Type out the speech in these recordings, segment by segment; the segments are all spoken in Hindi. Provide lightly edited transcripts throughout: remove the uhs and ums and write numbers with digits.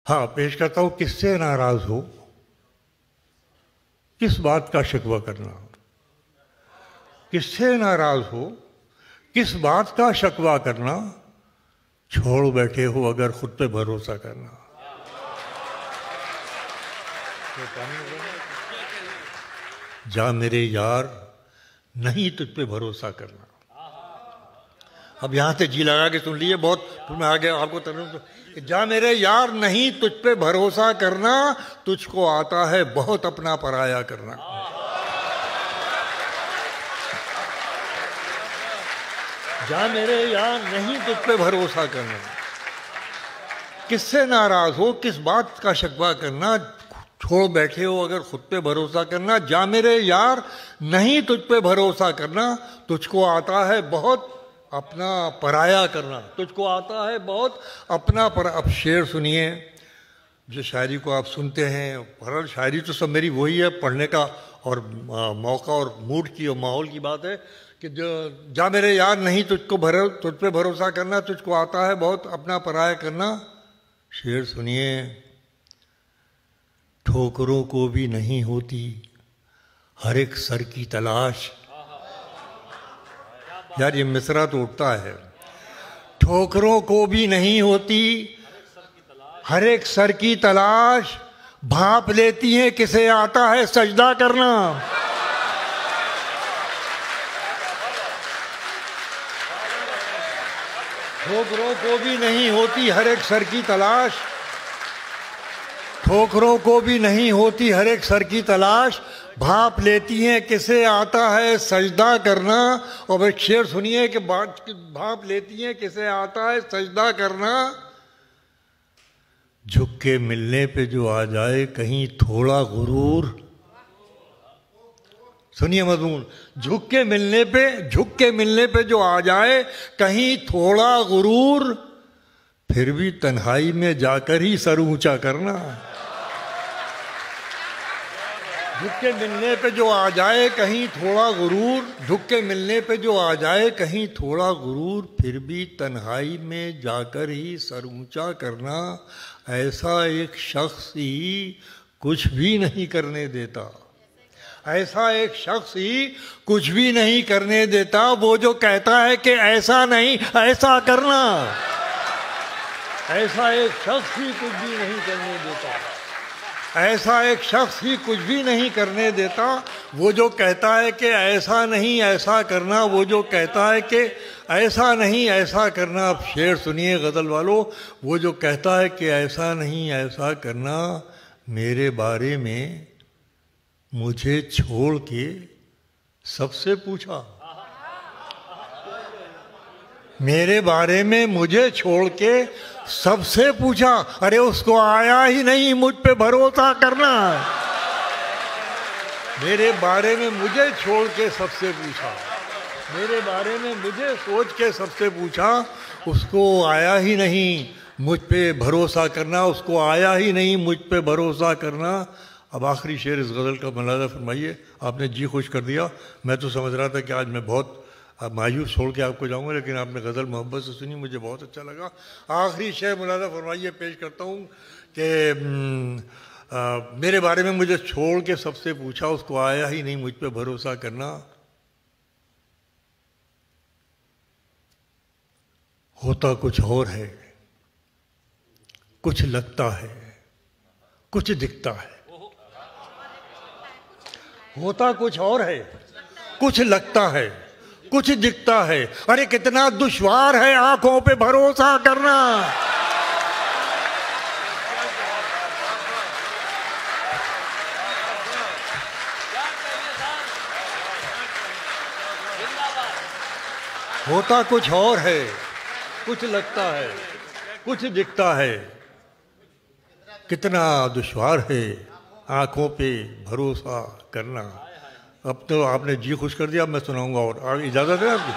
हाँ, पेश करता हूं। किससे नाराज हो, किस बात का शिकवा करना। किससे नाराज हो, किस बात का शिकवा करना, छोड़ बैठे हो अगर खुद पे भरोसा करना। जा मेरे यार नहीं तुझ पे भरोसा करना। अब यहां से जी लगा के सुन लिए बहुत, फिर मैं आगे आपको तरह जा मेरे यार नहीं तुझ पे भरोसा करना, तुझको आता है बहुत अपना पराया करना। जा मेरे यार नहीं तुझ पे भरोसा करना। किससे नाराज हो, किस बात का शिकवा करना, छोड़ बैठे हो अगर खुद पे भरोसा करना। जा मेरे यार नहीं तुझ पे भरोसा करना, तुझको आता है बहुत अपना पराया करना। तुझको आता है बहुत अपना अब शेर सुनिए, जो शायरी को आप सुनते हैं। हर शायरी तो सब मेरी वही है, पढ़ने का और मौका और मूड की और माहौल की बात है कि जो जा मेरे यार नहीं तुझ पे भरोसा करना, तुझको आता है बहुत अपना पराया करना। शेर सुनिए, ठोकरों को भी नहीं होती हर एक सर की तलाश। यार ये मिसरा तो उठता है। ठोकरों को भी नहीं होती हर एक सर की तलाश, भाप लेती हैं किसे आता है सजदा करना। ठोकरों को भी नहीं होती हर एक सर की तलाश, ठोकरों को भी नहीं होती हर एक सर की तलाश, भाप लेती हैं किसे आता है सजदा करना। और एक शेर सुनिए कि भाप लेती हैं किसे आता है सजदा करना। झुक के मिलने पे जो आ जाए कहीं थोड़ा गुरूर। सुनिए मजमून, झुक के मिलने पे जो आ जाए कहीं थोड़ा गुरूर, फिर भी तन्हाई में जाकर ही सर ऊंचा करना। झुक के मिलने पे जो आ जाए कहीं थोड़ा गुरूर, झुक के मिलने पे जो आ जाए कहीं थोड़ा गुरूर, फिर भी तन्हाई में जाकर ही सर ऊंचा करना। ऐसा एक शख्स ही कुछ भी नहीं करने देता, ऐसा एक शख्स ही कुछ भी नहीं करने देता। वो जो कहता है कि ऐसा नहीं ऐसा करना, ऐसा एक शख्स ही कुछ भी नहीं करने देता, ऐसा एक शख्स ही कुछ भी नहीं करने देता। वो जो कहता है कि ऐसा नहीं ऐसा करना, वो जो कहता है कि ऐसा नहीं ऐसा करना। अब शेर सुनिए गज़ल वालों, वो जो कहता है कि ऐसा नहीं ऐसा करना, मेरे बारे में मुझे छोड़ के सबसे पूछा। मेरे बारे में मुझे छोड़ के सबसे पूछा, अरे उसको आया ही नहीं मुझ पे भरोसा करना। मेरे बारे में मुझे छोड़ के सबसे पूछा, मेरे बारे में मुझे सोच के सबसे पूछा, उसको आया ही नहीं मुझ पे भरोसा करना, उसको आया ही नहीं मुझ पे भरोसा करना। अब आखिरी शेर इस गज़ल का मुलाज़ा फरमाइए। आपने जी खुश कर दिया। मैं तो समझ रहा था कि आज मैं बहुत मायूस छोड़ के आपको जाऊंगा, लेकिन आपने गज़ल मोहब्बत से सुनी, मुझे बहुत अच्छा लगा। आखिरी शेर मुलाज़ा फरमाइए, पेश करता हूँ कि मेरे बारे में मुझे छोड़ के सबसे पूछा, उसको आया ही नहीं मुझ पे भरोसा करना। होता कुछ और है, कुछ लगता है, कुछ दिखता है। होता कुछ और है, कुछ लगता है, कुछ दिखता है। अरे कितना दुश्वार है आंखों पे भरोसा करना। होता कुछ और है, कुछ लगता है, कुछ दिखता है। कितना दुश्वार है आंखों पे भरोसा करना। अब तो आपने जी खुश कर दिया, मैं सुनाऊंगा और इजाज़त है आपकी?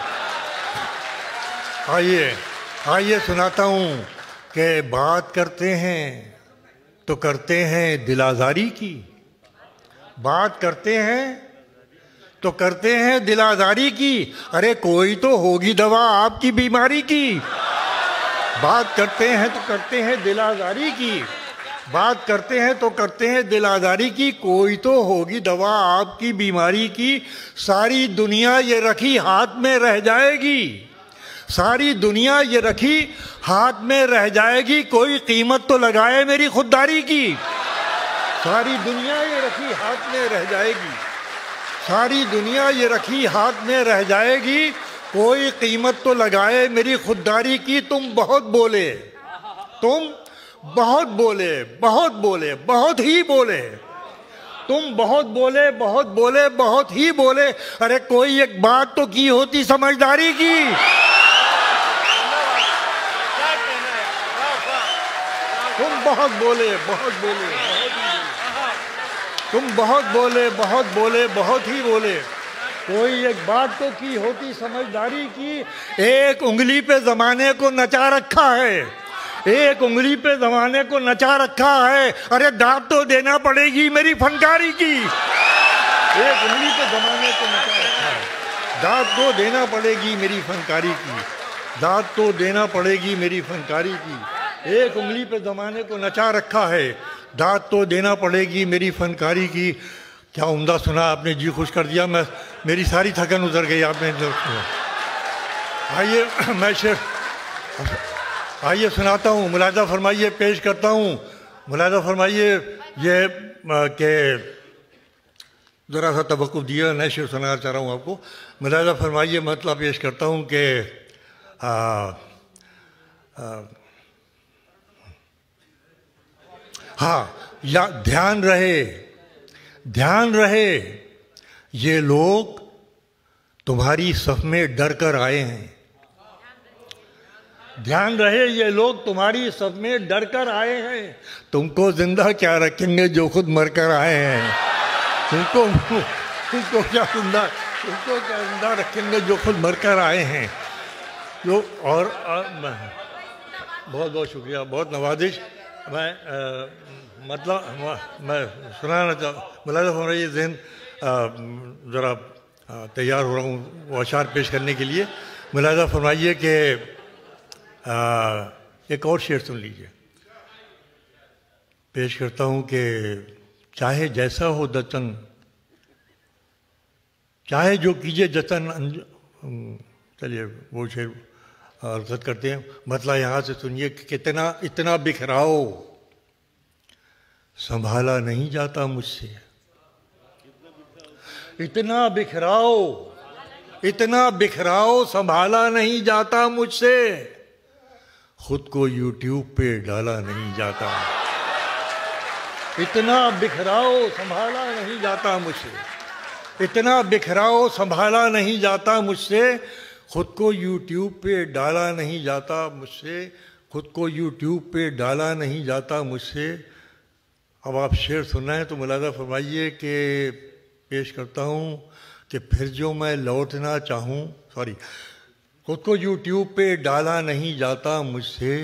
आइए सुनाता हूँ कि बात करते हैं तो करते हैं दिल आज़ारी की, बात करते हैं तो करते हैं दिल आज़ारी की। अरे कोई तो होगी दवा आपकी बीमारी की। बात करते हैं तो करते हैं दिल आज़ारी की, बात करते हैं तो करते हैं दिल आजारी की, कोई तो होगी दवा आपकी बीमारी की। सारी दुनिया ये रखी हाथ में रह जाएगी, सारी दुनिया ये रखी हाथ में रह जाएगी, कोई कीमत तो लगाए मेरी खुददारी की। सारी दुनिया ये रखी हाथ में रह जाएगी, सारी दुनिया ये रखी हाथ में रह जाएगी, कोई कीमत तो लगाए मेरी खुददारी की। तुम बहुत बोले, तुम बहुत बोले, बहुत बोले, बहुत ही बोले, तुम बहुत बोले, बहुत बोले, बहुत ही बोले। अरे कोई एक बात तो की होती समझदारी की। तुम बहुत बोले, बहुत बोले, तुम बहुत बोले, बहुत बोले, बहुत ही बोले। कोई एक बात तो की होती समझदारी की। एक उंगली पे जमाने को नचा रखा है, एक उंगली पे जमाने को नचा रखा है। अरे दाद तो देना पड़ेगी मेरी फनकारी की। एक उंगली पे जमाने को नचा रखा है, दाद तो देना पड़ेगी मेरी फनकारी की, दाद तो देना पड़ेगी मेरी फनकारी की। एक उंगली पे जमाने को नचा रखा है, दाद तो देना पड़ेगी मेरी फनकारी की। क्या उम्दा सुना आपने, जी खुश कर दिया। मैं मेरी सारी थकन उतर गई आपने सुना। आइए मैं शेर आइए सुनाता हूँ, मुलाजा फरमाइए, पेश करता हूँ। मुलाजा फरमाइए ये के ज़रा सा तवक्कुफ दिया, नए शेर सुनाना चाह रहा हूँ आपको। मुलाजा फरमाइए, मतलब पेश करता हूँ कि हाँ, या ध्यान रहे, ध्यान रहे, ये लोग तुम्हारी सफ में डर कर आए हैं। ध्यान रहे, ये लोग तुम्हारी सफ में डर कर आए हैं। तुमको जिंदा क्या रखेंगे जो खुद मर कर आए हैं। तुमको क्या जिंदा रखेंगे जो खुद मर कर आए हैं। जो और बहुत बहुत शुक्रिया, बहुत नवाजिश। मैं मतलब मैं सुनाना मुलाजा हो रही है, जहन ज़रा तैयार हो रहा हूँ वो अशार पेश करने के लिए। मुलाजा फरमाइए कि एक और शेर सुन लीजिए। पेश करता हूँ कि चाहे जैसा हो दचन, चाहे जो कीजिए जतन। चलिए वो शेर अर्ज़ करते हैं, मतलब यहाँ से सुनिए कि कितना इतना बिखराओ संभाला नहीं जाता मुझसे। इतना बिखराओ, इतना बिखराओ संभाला नहीं जाता मुझसे। खुद को यूट्यूब पे डाला नहीं जाता। इतना बिखराओ संभाला नहीं जाता मुझसे, इतना बिखराओ संभाला नहीं जाता मुझसे। खुद को यूट्यूब पे डाला नहीं जाता मुझसे, खुद को यूट्यूब पे डाला नहीं जाता मुझसे। अब आप शेर सुनना है तो मुलाजा फरमाइए कि पेश करता हूँ कि फिर जो मैं लौटना चाहूँ, सॉरी, खुद को यूट्यूब पे डाला नहीं जाता मुझसे।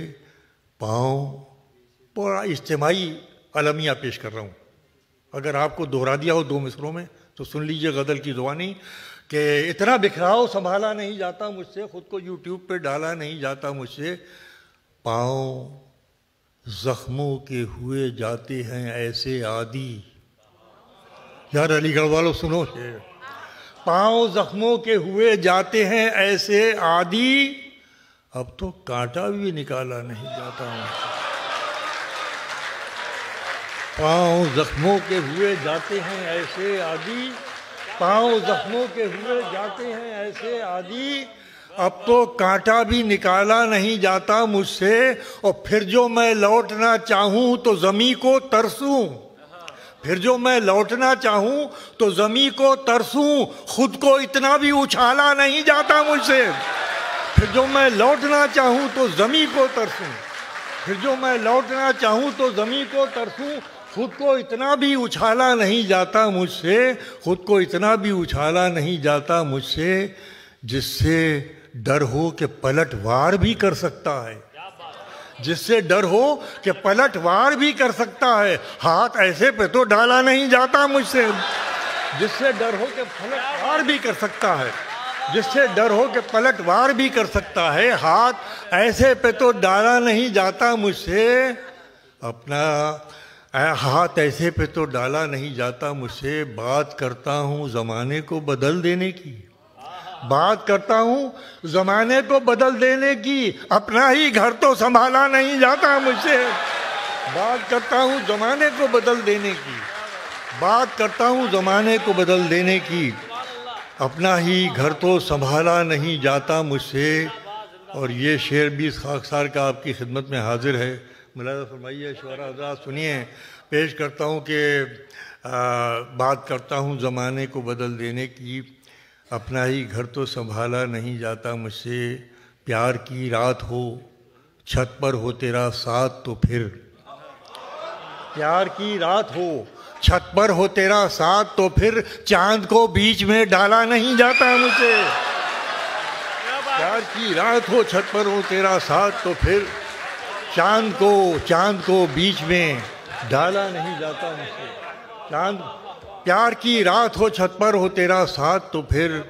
पाँव पूरा इज्तिमाई अलमिया पेश कर रहा हूँ। अगर आपको दोहरा दिया हो दो मिसरों में तो सुन लीजिए गज़ल की ज़ुबानी कि इतना बिखराव संभाला नहीं जाता मुझसे, खुद को यूट्यूब पे डाला नहीं जाता मुझसे। पाँव जख्मों के हुए जाते हैं ऐसे आदि। यार अलीगढ़ वालों सुनो शेर। पाँव जख्मों के हुए जाते हैं ऐसे आदि, अब तो कांटा भी निकाला नहीं जाता मुझसे। पाँव जख्मों के हुए जाते हैं ऐसे आदि, पाँव जख्मों के हुए जाते हैं ऐसे आदि, अब तो कांटा भी निकाला नहीं जाता मुझसे। और फिर जो मैं लौटना चाहूँ तो ज़मीं को तरसूं, फिर जो मैं लौटना चाहूँ तो ज़मीं को तरसूं, खुद को इतना भी उछाला नहीं जाता मुझसे। फिर जो मैं लौटना चाहूँ तो ज़मीं को तरसूं, फिर जो मैं लौटना चाहूँ तो ज़मीं को तरसूं, खुद को इतना भी उछाला नहीं जाता मुझसे, खुद को इतना भी उछाला नहीं जाता मुझसे। जिससे डर हो कि पलटवार भी कर सकता है, जिससे डर हो कि पलटवार भी कर सकता है, हाथ ऐसे पे तो डाला नहीं जाता मुझसे। जिससे डर हो कि पलटवार भी कर सकता है, जिससे डर हो कि पलटवार भी कर सकता है, हाथ ऐसे पे तो डाला नहीं जाता मुझसे। अपना हाथ ऐसे पे तो डाला नहीं जाता मुझसे, बात करता हूँ ज़माने को बदल देने की, बात करता हूँ ज़माने को बदल देने की, अपना ही घर तो संभाला नहीं जाता मुझसे। बात करता हूँ ज़माने को बदल देने की, बात करता हूँ ज़माने को बदल देने की, अपना ही घर तो संभाला नहीं जाता मुझसे। और ये शेर भी खाकसार का आपकी खिदमत में हाजिर है। मुलाज़ा फरमाइए, शुरा हज़रात सुनिए, पेश करता हूँ कि बात करता हूँ ज़माने को बदल देने की, अपना ही घर तो संभाला नहीं जाता मुझसे। प्यार की रात हो, छत पर हो तेरा साथ तो फिर, प्यार की रात हो, छत पर हो तेरा साथ तो फिर, चांद को बीच में डाला नहीं जाता मुझसे। प्यार की रात हो, छत पर हो तेरा साथ तो फिर, चांद को बीच में डाला नहीं जाता मुझसे। चांद, प्यार की रात हो, छत पर हो तेरा साथ तो फिर,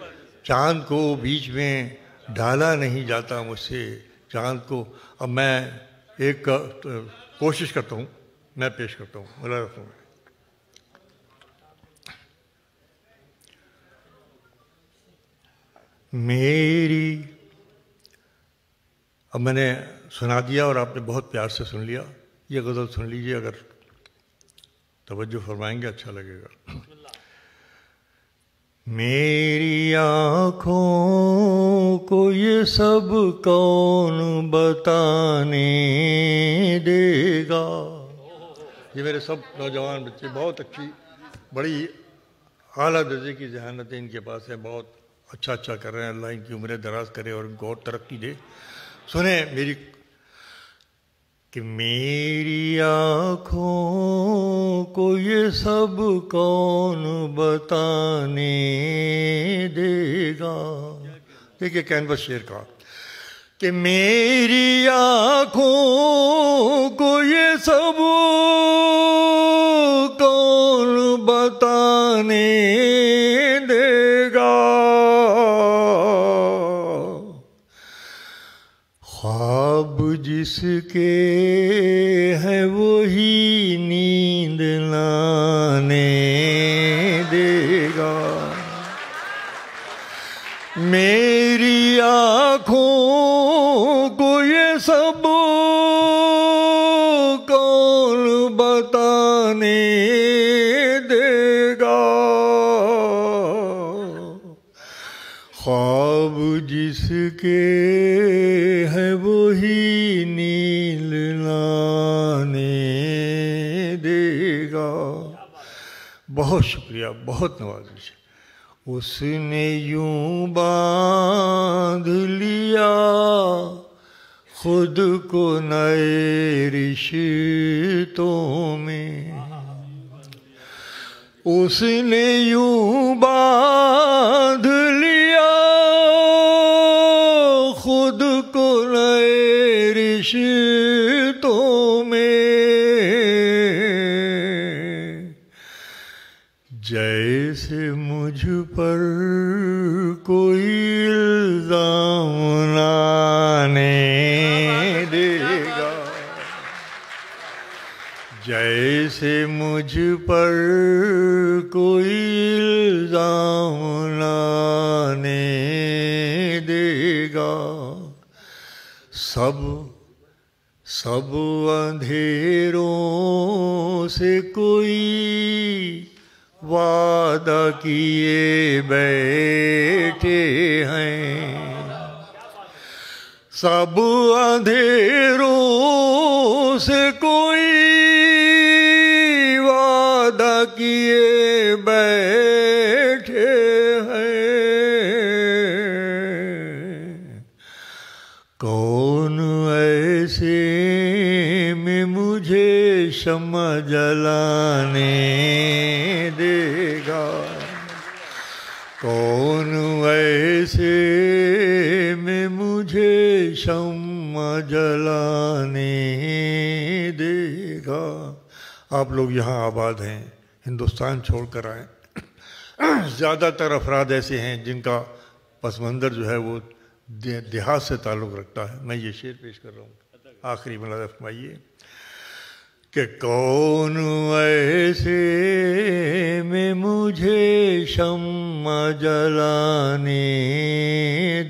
चांद को बीच में डाला नहीं जाता मुझसे। चांद को, अब मैं एक कोशिश करता हूँ, मैं पेश करता हूँ। मेरी, अब मैंने सुना दिया और आपने बहुत प्यार से सुन लिया, ये गज़ल सुन लीजिए, अगर तवज्जो फरमाएंगे अच्छा लगेगा। मेरी आँखों को ये सब कौन बताने देगा। ये मेरे सब नौजवान बच्चे बहुत अच्छी, बड़ी आला दर्जे की ज़हानतें इनके पास है, बहुत अच्छा कर रहे हैं। अल्लाह इनकी उम्रें दराज करे और इनको और तरक्की दे। सुने मेरी, कि मेरी आँखों को ये सब कौन बताने देगा। देखिए कैनवस शेर का, कि मेरी आँखों को ये सब कौन बताने देगा। ख्वाब जिसके हैं वही नींद लाने देगा। मेरी आँखों को ये सब कौन बताने देगा। ख्वाब जिसके है वही नींद लाने देगा। बहुत शुक्रिया, बहुत नवाजिश। उसने यूं बांध लिया खुद को नए रिश्तों में। उसने यूं बांध लिया खुद को नए रिश्तों में। जैसे मुझ पर कोई इल्जाम लाने देगा। जैसे मुझ पर कोई इल्जाम लाने देगा। सब अंधेरों से कोई वादा किए बैठे हैं। सब अंधेरों से कोई वादा किए बैठे हैं। कौन ऐसे में मुझे शम्मा जलाने देगा। कौन ऐसे में मुझे शम्मा जलाने देगा। आप लोग यहाँ आबाद हैं, हिंदुस्तान छोड़कर आए। ज़्यादातर अफराद ऐसे हैं जिनका पस मंज़र जो है वो देहात से ताल्लुक़ रखता है। मैं ये शेर पेश कर रहा हूँ, आखिरी मुलाज़ा फरमाइए, कि कौन ऐसे में मुझे शम्मा जलाने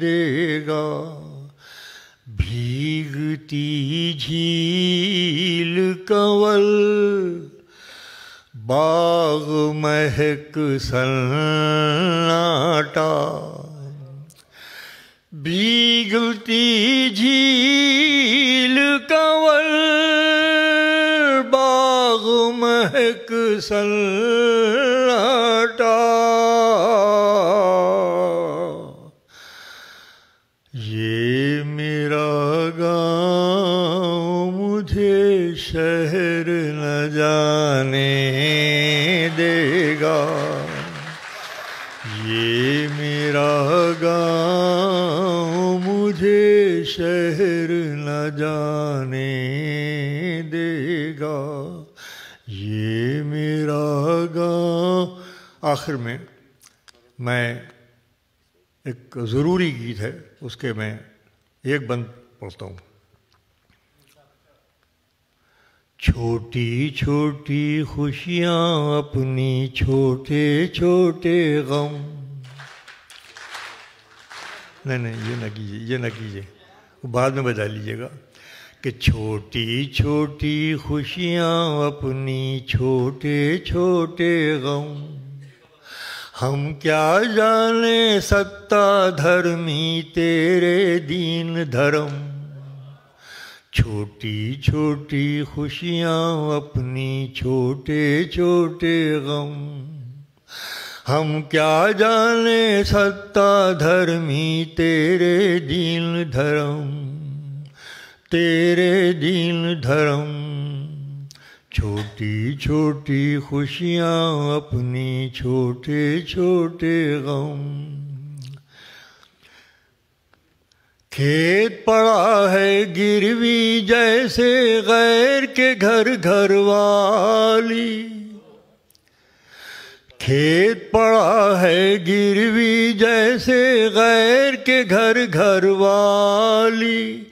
देगा, भीगती झील कंवल बाग महक सन्नाटा, भीगती झील कंवल बाग महक सन्नाटा, ये मेरा गाँव मुझे शहर न जाने देगा, ये मेरा गाँव मुझे शहर न जाने देगा, ये मेरा गाँव। आखिर में मैं एक ज़रूरी गीत है, उसके मैं एक बंद पढ़ता हूँ। छोटी छोटी खुशियाँ अपनी छोटे छोटे गम, नहीं ये ना कीजिए, ये ना कीजिए, बाद में बजा लीजिएगा कि छोटी छोटी खुशियाँ अपनी छोटे छोटे गम, हम क्या जाने सत्ता धर्मी तेरे दीन धर्म, छोटी छोटी खुशियाँ अपनी छोटे छोटे गम, हम क्या जाने सत्ता धर्मी तेरे दीन धर्म, तेरे दीन धर्म, छोटी छोटी खुशियाँ अपनी छोटे छोटे गम। खेत पड़ा है गिरवी जैसे गैर के घर घर वाली, खेत पड़ा है गिरवी जैसे गैर के घर घर वाली,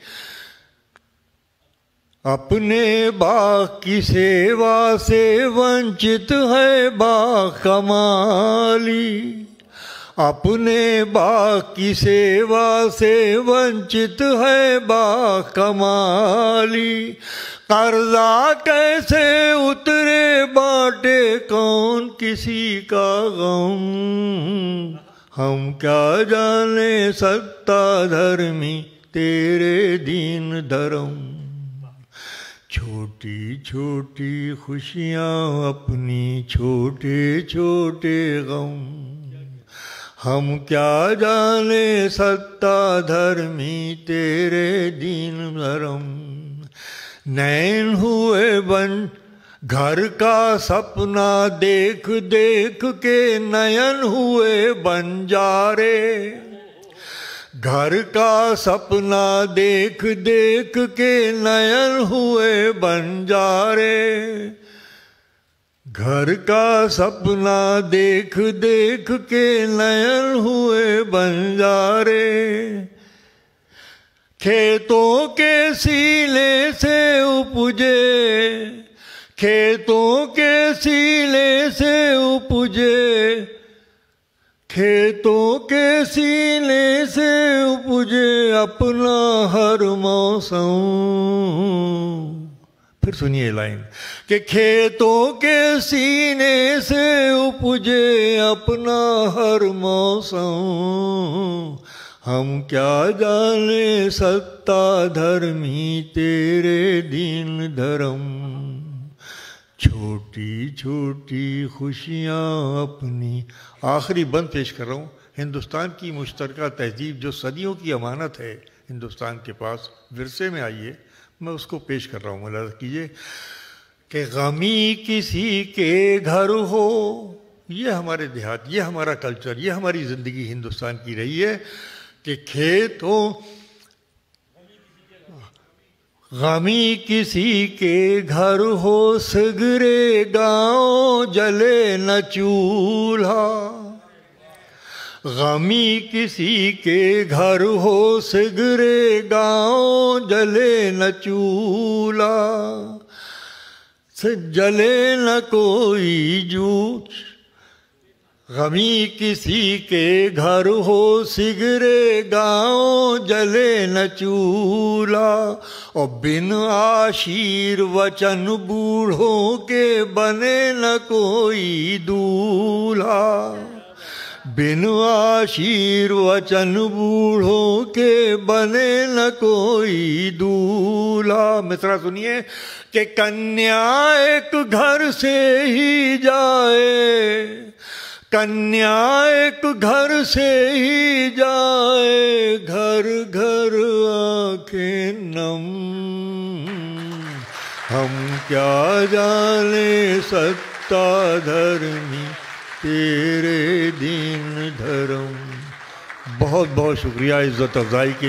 अपने बाग की सेवा से वंचित है बाग कमाली, अपने बाग की सेवा से वंचित है बाग कमाली, कर्जा कैसे उतरे बाटे कौन किसी का गम, हम क्या जाने सत्ता धर्मी तेरे दीन धर्म, छोटी छोटी खुशियाँ अपनी छोटे छोटे गम, हम क्या जाने सत्ता धर्मी तेरे दीन धर्म, नैन हुए बन घर का सपना देख देख के नयन हुए बंजारे, घर का सपना देख देख के नयन हुए बंजारे, घर का सपना देख देख के नयन हुए बंजारे, खेतों के सीले से उपजे, खेतों के सीले से उपजे, खेतों के सीने से उपजे अपना हर मौसम, फिर सुनिए लाइन कि खेतों के सीने से उपजे अपना हर मौसम, हम क्या जाने सत्ता धर्मी तेरे दीन धर्म, छोटी छोटी खुशियाँ अपनी। आखिरी बंद पेश कर रहा हूँ। हिंदुस्तान की मुश्तरका तहजीब जो सदियों की अमानत है हिंदुस्तान के पास, विरसे में आई है, मैं उसको पेश कर रहा हूँ। मुलाज़ा कीजिए कि गमी किसी के घर हो, ये हमारे देहात, ये हमारा कल्चर, ये हमारी ज़िंदगी हिंदुस्तान की रही है कि खेत हो, गमी किसी के घर हो, सिगरे गाँव जले न चूल्हा, गमी किसी के घर हो, सिगरे गाँव जले न चूल्हा, से जले न कोई जूझ, गमी किसी के घर हो सिगरे गाँव जले न चूल्हा, और बिन आशीर्वचन बूढ़ों के बने न कोई दूल्हा। बिन आशीर्वचन बूढ़ों के बने न कोई दूल्हा। मिसरा सुनिए कि कन्या एक घर से ही जाए, कन्या एक घर से ही जाए, घर घर आंखें नम। हम क्या जाने सत्ता धर्मी तेरे दीन धर्म। बहुत बहुत शुक्रिया इज्जत अफजाई के